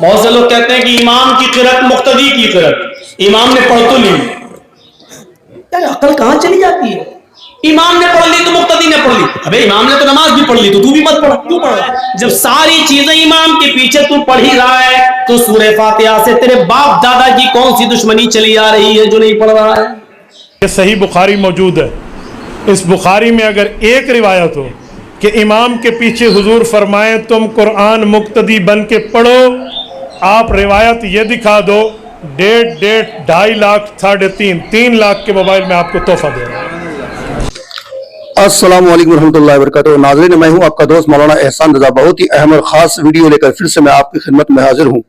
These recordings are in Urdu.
بہت سے لوگ کہتے ہیں کہ امام کی قرأت مقتدی کی قرأت، امام نے پڑھ تو لی، یار عقل کہاں چلی جاتی ہے؟ امام نے پڑھ لی تو مقتدی نے پڑھ لی، ابے امام نے تو نماز بھی پڑھ لی تو بھی مت پڑھ، کیوں پڑھ رہا ہے؟ جب ساری چیزیں امام کے پیچھے تو پڑھ ہی رہا ہے تو سورہ فاتحہ سے تیرے باپ دادا کی کون سی دشمنی چلی آ رہی ہے جو نہیں پڑھ رہا ہے؟ یہ صحیح بخاری موجود ہے، اس بخاری میں اگر ایک روایت ہو کہ امام کے پیچھے حضور فرمائیں تم قرآن مقتدی بن کے پڑھو، آپ روایت یہ دکھا دو 1.5 2.5 لاکھ 3.5 لاکھ کے موبائل میں آپ کو تحفہ دے رہا ہوں۔ السلام علیکم ورحمۃ اللہ وبرکاتہ۔ ناظرین، میں ہوں آپ کا دوست مولانا احسان رضا، بہت ہی اہم اور خاص ویڈیو لے کر پھر سے میں آپ کی خدمت میں حاضر ہوں۔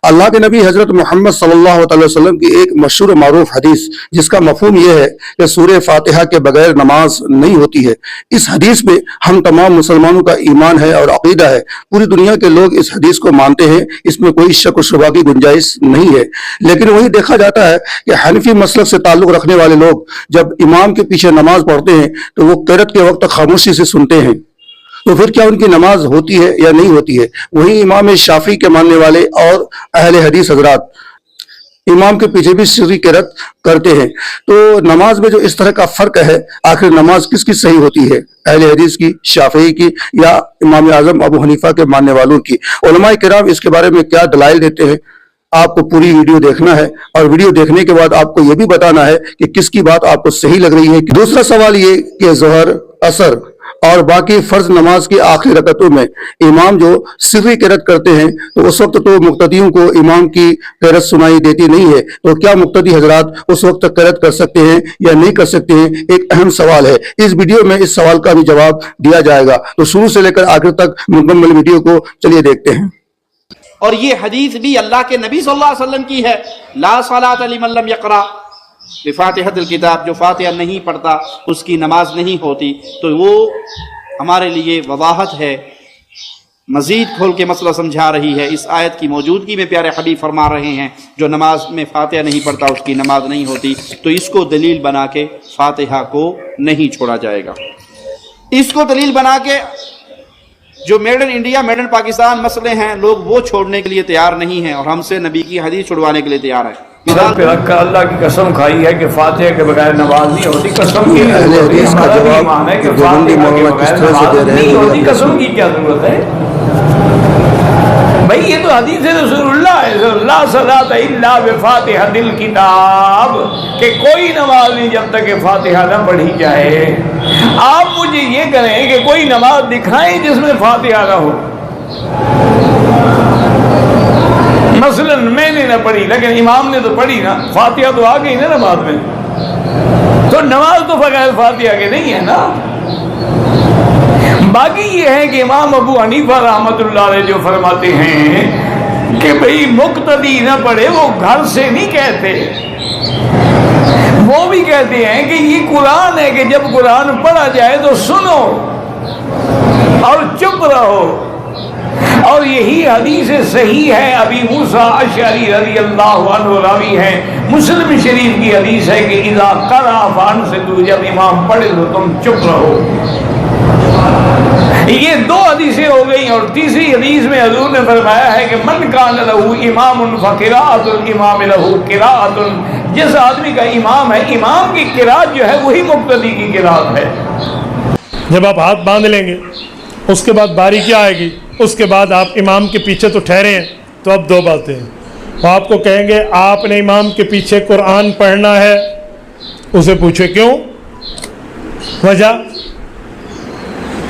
اللہ کے نبی حضرت محمد صلی اللہ علیہ وسلم کی ایک مشہور و معروف حدیث جس کا مفہوم یہ ہے کہ سورہ فاتحہ کے بغیر نماز نہیں ہوتی ہے۔ اس حدیث میں ہم تمام مسلمانوں کا ایمان ہے اور عقیدہ ہے، پوری دنیا کے لوگ اس حدیث کو مانتے ہیں، اس میں کوئی شک و شبہ کی گنجائش نہیں ہے۔ لیکن وہی دیکھا جاتا ہے کہ حنفی مسلک سے تعلق رکھنے والے لوگ جب امام کے پیچھے نماز پڑھتے ہیں تو وہ قرأت کے وقت خاموشی سے سنتے ہیں، تو پھر کیا ان کی نماز ہوتی ہے یا نہیں ہوتی ہے؟ وہی امام شافعی کے ماننے والے اور اہل حدیث حضرات امام کے پیچھے بھی سری قرأت کرتے ہیں۔ تو نماز میں جو اس طرح کا فرق ہے، آخر نماز کس کی صحیح ہوتی ہے؟ اہل حدیث کی، شافعی کی، یا امام اعظم ابو حنیفہ کے ماننے والوں کی؟ علماء کرام اس کے بارے میں کیا دلائل دیتے ہیں؟ آپ کو پوری ویڈیو دیکھنا ہے اور ویڈیو دیکھنے کے بعد آپ کو یہ بھی بتانا ہے کہ کس کی بات آپ کو صحیح لگ رہی ہے۔ دوسرا سوال یہ کہ ظہر، عصر اور باقی فرض نماز کی آخری رکعتوں میں امام جو سری قرأت کرتے ہیں تو اس وقت تو مقتدیوں کو امام کی قرأت سنائی دیتی نہیں ہے، تو کیا مقتدی حضرات اس وقت قرأت کر سکتے ہیں یا نہیں کر سکتے ہیں؟ ایک اہم سوال ہے۔ اس ویڈیو میں اس سوال کا بھی جواب دیا جائے گا، تو شروع سے لے کر آخر تک مکمل ویڈیو کو چلیے دیکھتے ہیں۔ اور یہ حدیث بھی اللہ کے نبی صلی اللہ علیہ وسلم کی ہے، لا صلاۃ لمن لم یقرأ بفاتحۃ الکتاب، جو فاتحہ نہیں پڑھتا اس کی نماز نہیں ہوتی۔ تو وہ ہمارے لیے وضاحت ہے، مزید کھول کے مسئلہ سمجھا رہی ہے۔ اس آیت کی موجودگی میں پیارے حبیب فرما رہے ہیں جو نماز میں فاتحہ نہیں پڑھتا اس کی نماز نہیں ہوتی، تو اس کو دلیل بنا کے فاتحہ کو نہیں چھوڑا جائے گا۔ اس کو دلیل بنا کے جو made in India made in Pakistan مسئلے ہیں لوگ وہ چھوڑنے کے لیے تیار نہیں ہیں اور ہم سے نبی کی حدیث چھڑوانے کے لیے تیار ہیں۔ سر پہ رکھ کر اللہ کی قسم کھائی ہے کہ فاتحہ کے بغیر نماز نہیں ہوتی۔ قسم کی اہل حدیث کا جواب ایمان ہے کہ دیوبندی فاتحہ کے مولانا بغیر کس طرح سے نماز دے رہے نہیں ہوتی۔ ہیں؟ قسم کی کیا ضرورت ہے بھائی؟ یہ تو حدیث رسول اللہ ہے، لا صلاۃ الا بفاتحۃ الکتاب، کہ کوئی نماز نہیں جب تک کہ فاتحہ نہ پڑھی جائے۔ آپ مجھے یہ کریں کہ کوئی نماز دکھائیں جس میں فاتحہ نہ ہو۔ مثلا میں نے نہ پڑھی لیکن امام نے تو پڑھی نا، فاتحہ تو آ گئی نا نماز میں، تو نماز تو بغیر فاتحہ کے نہیں ہے نا۔ باقی یہ ہے کہ امام ابو حنیفہ رحمۃ اللہ علیہ جو فرماتے ہیں کہ بھئی مقتدی نہ پڑھے، وہ گھر سے نہیں کہتے، وہ بھی کہتے ہیں کہ یہ قرآن ہے کہ جب قرآن پڑھا جائے تو سنو اور چپ رہو۔ اور یہی حدیث صحیح ہے، ابی موسیٰ اشعری رضی اللہ عنہ راوی ہے، مسلم شریف کی حدیث ہے کہ اذا قرأ فانصتوا، جب امام پڑھے تو تم چپ رہو۔ یہ دو حدیثیں ہو گئی، اور تیسری حدیث میں حضور نے فرمایا ہے کہ من کان لہ امام فقراءۃ الامام لہ قراءۃ، جس آدمی کا امام ہے، امام کی قراءت جو ہے وہی مقتدی کی قراءت ہے۔ جب آپ ہاتھ باندھ لیں گے اس کے بعد باری کیا آئے گی، اس کے بعد آپ امام کے پیچھے تو ٹھہرے ہیں، تو اب دو باتیں ہیں۔ وہ آپ کو کہیں گے آپ نے امام کے پیچھے قرآن پڑھنا ہے، اسے پوچھے کیوں،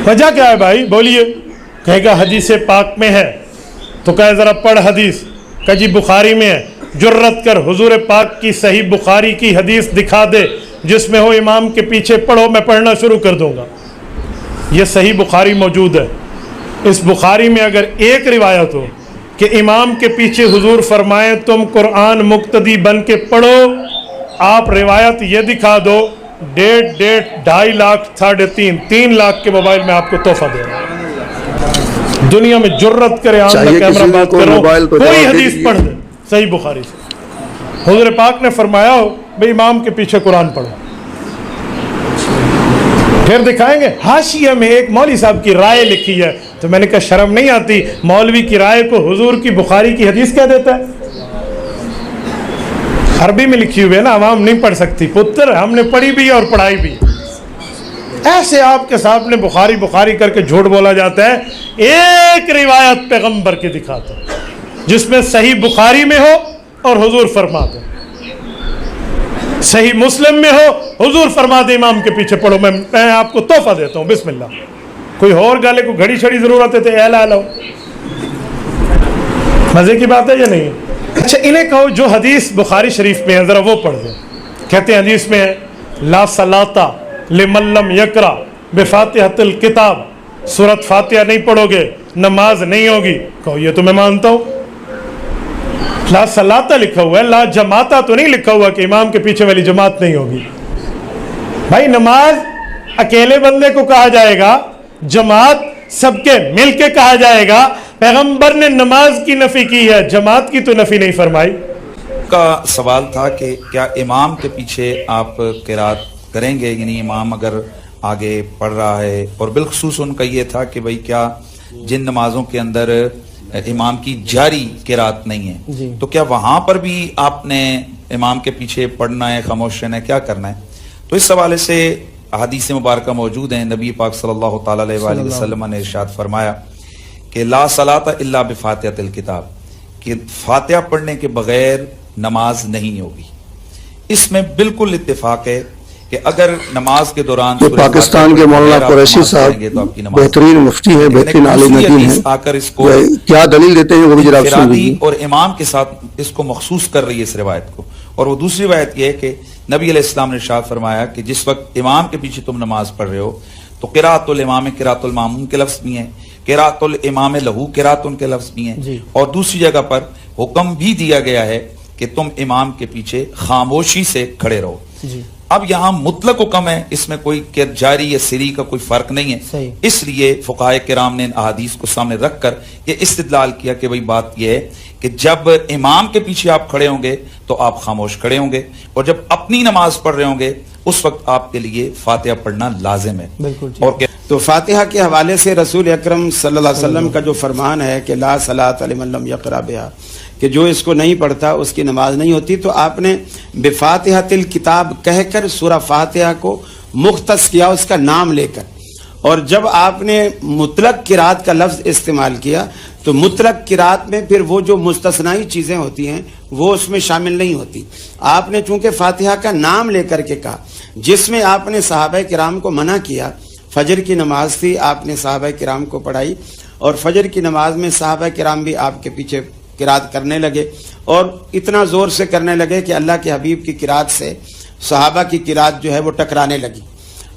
وجہ کیا ہے بھائی بولیے؟ کہے گا حدیث پاک میں ہے، تو کہے ذرا پڑھ حدیث، کہ جی بخاری میں ہے، جرت کر حضور پاک کی صحیح بخاری کی حدیث دکھا دے جس میں ہو امام کے پیچھے پڑھو، میں پڑھنا شروع کر دوں گا۔ یہ صحیح بخاری موجود ہے، اس بخاری میں اگر ایک روایت ہو کہ امام کے پیچھے حضور فرمائیں تم قرآن مقتدی بن کے پڑھو، آپ روایت یہ دکھا دو 1.5 2.5 لاکھ 3.5 لاکھ کے موبائل میں آپ کو تحفہ دے رہا ہوں۔ دنیا میں جرت کرے آن کیمرہ بات کرو، کوئی حدیث پڑھ دے صحیح بخاری سے، حضور پاک نے فرمایا ہو بھئی امام کے پیچھے قرآن پڑھو۔ پھر دکھائیں گے حاشیہ میں ایک مولوی صاحب کی رائے لکھی ہے، تو میں نے کہا شرم نہیں آتی؟ مولوی کی رائے کو حضور کی بخاری کی حدیث کہہ دیتا ہے. عربی میں لکھی ہوئی ہے نا، عوام نہیں پڑھ سکتی. پتر ہم نے پڑھی بھی اور پڑھائی بھی. ایسے آپ کے سامنے بخاری بخاری کر کے جھوٹ بولا جاتا ہے. ایک روایت پیغمبر کی دکھاتا ہے جس میں صحیح بخاری میں ہو اور حضور فرماتے ہیں، صحیح مسلم میں ہو حضور فرماتے امام کے پیچھے پڑھو. میں آپ کو تحفہ دیتا ہوں، بسم اللہ. کوئی اور گالے کو گھڑی چھڑی ضرورت ہے تو اعلیٰ لو. مزے کی بات ہے یا نہیں؟ اچھا انہیں کہو جو حدیث بخاری شریف میں ہے ذرا وہ پڑھ دیں. کہتے ہیں حدیث میں ہے لا صلاۃ لمن لم یقرأ بفاتحۃ الکتاب، سورۃ فاتحہ نہیں پڑھو گے نماز نہیں ہوگی. کہو یہ تو میں مانتا ہوں. لا صلاۃ لکھا ہوا ہے، لا جماعت تو نہیں لکھا ہوا کہ امام کے پیچھے والی جماعت نہیں ہوگی. بھائی نماز اکیلے بندے کو کہا جائے گا، جماعت سب کے مل کے کہا جائے گا. پیغمبر نے نماز کی نفی کی ہے، جماعت کی تو نفی نہیں فرمائی. کا سوال تھا کہ کیا امام کے پیچھے آپ قرات کریں گے، یعنی امام اگر آگے پڑھ رہا ہے، اور بالخصوص ان کا یہ تھا کہ بھئی کیا جن نمازوں کے اندر امام کی جاری قرات نہیں ہے تو کیا وہاں پر بھی آپ نے امام کے پیچھے پڑھنا ہے، خاموش رہنا ہے، کیا کرنا ہے؟ تو اس حوالے سے احادیث مبارکہ موجود ہیں. نبی پاک صلی اللہ تعالی علیہ وآلہ وسلم نے ارشاد فرمایا کہ لا صلاۃ الا بفاتحۃ الکتاب، کہ فاتحہ پڑھنے کے بغیر نماز نہیں ہوگی. اس میں بالکل اتفاق ہے کہ اگر نماز کے دوران یہ پاکستان کے مولانا قریشی صاحب بہترین مفتی ہے، بہترین عالم دین ہے، آ کر اس کو کیا دلیل دیتے ہیں وہ بھی جناب سن لیجیے. اور امام کے ساتھ اس کو مخصوص کر رہی ہے اس روایت کو. اور وہ دوسری روایت یہ ہے کہ نبی علیہ السلام نے ارشاد فرمایا کہ جس وقت امام کے پیچھے تم نماز پڑھ رہے ہو تو قراءۃ الامام قراءۃ الماموم کے لفظ بھی ہیں، قراءۃ الامام لہو قراءۃ کے لفظ بھی ہیں، اور دوسری جگہ پر حکم بھی دیا گیا ہے کہ تم امام کے پیچھے خاموشی سے کھڑے رہو. اب یہاں مطلق حکم ہے، اس میں کوئی جاری یا سری کا کوئی فرق نہیں ہے. اس لیے فقہائے کرام نے احادیث کو سامنے رکھ کر یہ استدلال کیا کہ بھئی بات یہ ہے کہ جب امام کے پیچھے آپ کھڑے ہوں گے تو آپ خاموش کھڑے ہوں گے، اور جب اپنی نماز پڑھ رہے ہوں گے اس وقت آپ کے لیے فاتحہ پڑھنا لازم ہے. اور تو فاتحہ کے حوالے سے رسول اکرم صلی اللہ علیہ وسلم کا جو فرمان ہے کہ لا صلاۃ لمن لم یقرأ بہا، کہ جو اس کو نہیں پڑھتا اس کی نماز نہیں ہوتی، تو آپ نے بفاتحۃ الکتاب کہہ کر سورہ فاتحہ کو مختص کیا اس کا نام لے کر. اور جب آپ نے مطلق قرات کا لفظ استعمال کیا تو مطلق قرات میں پھر وہ جو مستثنائی چیزیں ہوتی ہیں وہ اس میں شامل نہیں ہوتی. آپ نے چونکہ فاتحہ کا نام لے کر کے کہا، جس میں آپ نے صحابہ کرام کو منع کیا. فجر کی نماز تھی، آپ نے صحابہ کرام کو پڑھائی، اور فجر کی نماز میں صحابہ کرام بھی آپ کے پیچھے قرات کرنے لگے، اور اتنا زور سے کرنے لگے کہ اللہ کے حبیب کی قرات سے صحابہ کی قرات جو ہے وہ ٹکرانے لگی.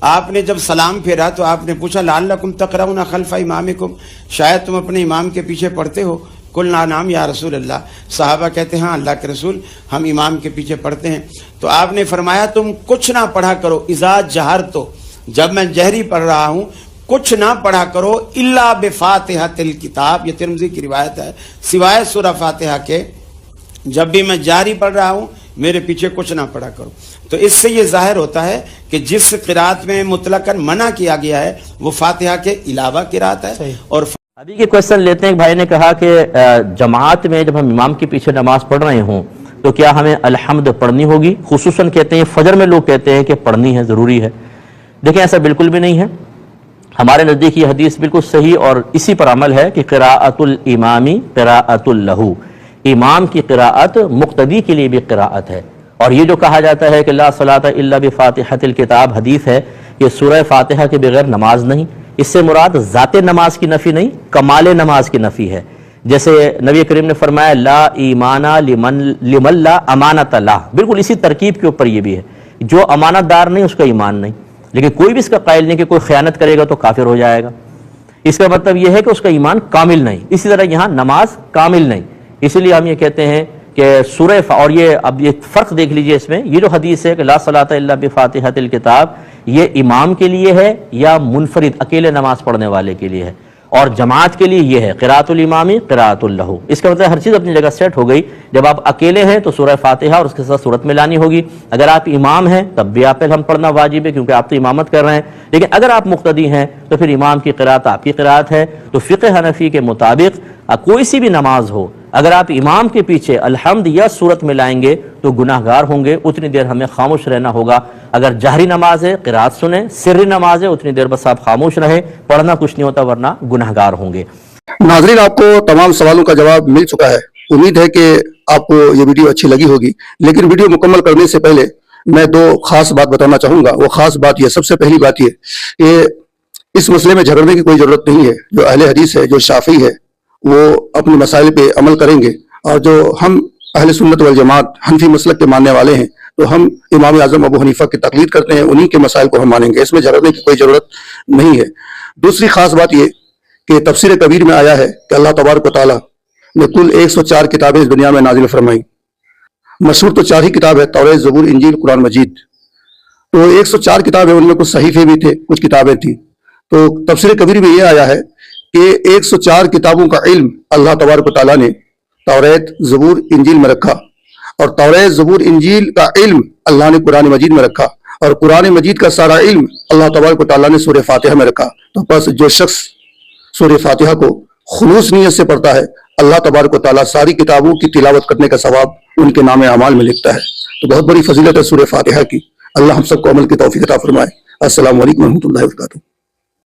آپ نے جب سلام پھیرا تو آپ نے پوچھا لعلکم تقرؤون خلف امامکم، شاید تم اپنے امام کے پیچھے پڑھتے ہو. قلنا نعم یا رسول اللہ، صحابہ کہتے ہیں ہاں اللہ کے رسول ہم امام کے پیچھے پڑھتے ہیں. تو آپ نے فرمایا تم کچھ نہ پڑھا کرو، اذا جہرتو، جب میں جہری پڑھ رہا ہوں کچھ نہ پڑھا کرو، الا بفاتحۃ الکتاب، یہ ترمذی کی روایت ہے، سوائے سورہ فاتحہ کے جب بھی میں جاری پڑھ رہا ہوں میرے پیچھے کچھ نہ پڑھا کرو. تو اس سے یہ ظاہر ہوتا ہے کہ جس قرات میں مطلقاً منع کیا گیا ہے وہ فاتحہ کے علاوہ قرات ہے. اور ابھی کے کوشچن لیتے ہیں. ایک بھائی نے کہا کہ جماعت میں جب ہم امام کے پیچھے نماز پڑھ رہے ہوں تو کیا ہمیں الحمد پڑھنی ہوگی؟ خصوصاً کہتے ہیں فجر میں لوگ کہتے ہیں کہ پڑھنی ہے، ضروری ہے. دیکھیں ایسا بالکل بھی نہیں ہے. ہمارے نزدیک یہ حدیث بالکل صحیح اور اسی پر عمل ہے کہ قراءۃ الامامی قراءۃ لہو، امام کی قراءت مقتدی کے لیے بھی قراءت ہے. اور یہ جو کہا جاتا ہے کہ لا صلاۃ الا بفاتحۃ الکتاب حدیث ہے، یہ سورہ فاتحہ کے بغیر نماز نہیں. اس سے مراد ذات نماز کی نفی نہیں، کمال نماز کی نفی ہے. جیسے نبی کریم نے فرمایا لا ایمان لمن لا امانت لا، بالکل اسی ترکیب کے اوپر یہ بھی ہے. جو امانت دار نہیں اس کا ایمان نہیں. لیکن کوئی بھی اس کا قائل نہیں کہ کوئی خیانت کرے گا تو کافر ہو جائے گا. اس کا مطلب یہ ہے کہ اس کا ایمان کامل نہیں. اسی طرح یہاں نماز کامل نہیں. اسی لیے ہم یہ کہتے ہیں کہ سورہ اور یہ اب یہ فرق دیکھ لیجئے اس میں، یہ جو حدیث ہے کہ لا صلاۃ الا بفاتحۃ الکتاب، یہ امام کے لیے ہے یا منفرد اکیلے نماز پڑھنے والے کے لیے ہے، اور جماعت کے لیے یہ ہے قراءۃ الامامی قراءۃ لہو. اس کا مطلب ہر چیز اپنی جگہ سیٹ ہو گئی. جب آپ اکیلے ہیں تو سورہ فاتحہ اور اس کے ساتھ سورت میں لانی ہوگی. اگر آپ امام ہیں تب بھی آپ پہ ہم پڑھنا واجب ہے کیونکہ آپ تو امامت کر رہے ہیں. لیکن اگر آپ مقتدی ہیں تو پھر امام کی قرات آپ کی قرات ہے. تو فقہ حنفی کے مطابق کوئی سی بھی نماز ہو، اگر آپ امام کے پیچھے الحمد یا سورت میں لائیں گے تو گناہ گار ہوں گے. اتنی دیر ہمیں خاموش رہنا ہوگا. اگر جہری نماز ہے قرات سنیں، سری نماز ہے اتنی دیر بس آپ خاموش رہیں، پڑھنا کچھ نہیں ہوتا ورنہ گناہ گار ہوں گے. ناظرین، آپ کو تمام سوالوں کا جواب مل چکا ہے. امید ہے کہ آپ کو یہ ویڈیو اچھی لگی ہوگی. لیکن ویڈیو مکمل کرنے سے پہلے میں دو خاص بات بتانا چاہوں گا. وہ خاص بات یہ، سب سے پہلی بات یہ کہ اس مسئلے میں جھگڑنے کی کوئی ضرورت نہیں ہے. جو اہل حدیث ہے، جو شافعی ہے، وہ اپنے مسائل پہ عمل کریں گے، اور جو ہم اہل سنت والجماعت حنفی مسلک کے ماننے والے ہیں تو ہم امام اعظم ابو حنیفہ کی تقلید کرتے ہیں، انہی کے مسائل کو ہم مانیں گے. اس میں جھگڑنے کی کوئی ضرورت نہیں ہے. دوسری خاص بات یہ کہ تفسیر کبیر میں آیا ہے کہ اللہ تبارک و تعالیٰ نے کل 104 کتابیں اس دنیا میں نازل فرمائیں. مشہور تو 4 ہی کتاب ہے، توریت، زبور، انجیل، قرآن مجید. تو 104 کتابیں، ان میں کچھ صحیفے بھی تھے، کچھ کتابیں تھیں. تو تفسیر کبیر میں یہ آیا ہے کہ 104 کتابوں کا علم اللہ تبارک و تعالیٰ نے توریت، زبور، انجیل میں رکھا، اور توریت، زبور، انجیل کا علم اللہ نے قرآن مجید میں رکھا، اور قرآن مجید کا سارا علم اللہ تبارک و تعالیٰ نے سورہ فاتحہ میں رکھا. تو بس جو شخص سورہ فاتحہ کو خلوص نیت سے پڑھتا ہے، اللہ تبارک و تعالیٰ ساری کتابوں کی تلاوت کرنے کا ثواب ان کے نام اعمال میں لکھتا ہے. تو بہت بڑی فضیلت ہے سورہ فاتحہ کی. اللہ ہم سب کو عمل کی توفیق عطا فرمائے. السلام علیکم ورحمۃ اللہ وبرکاتہ.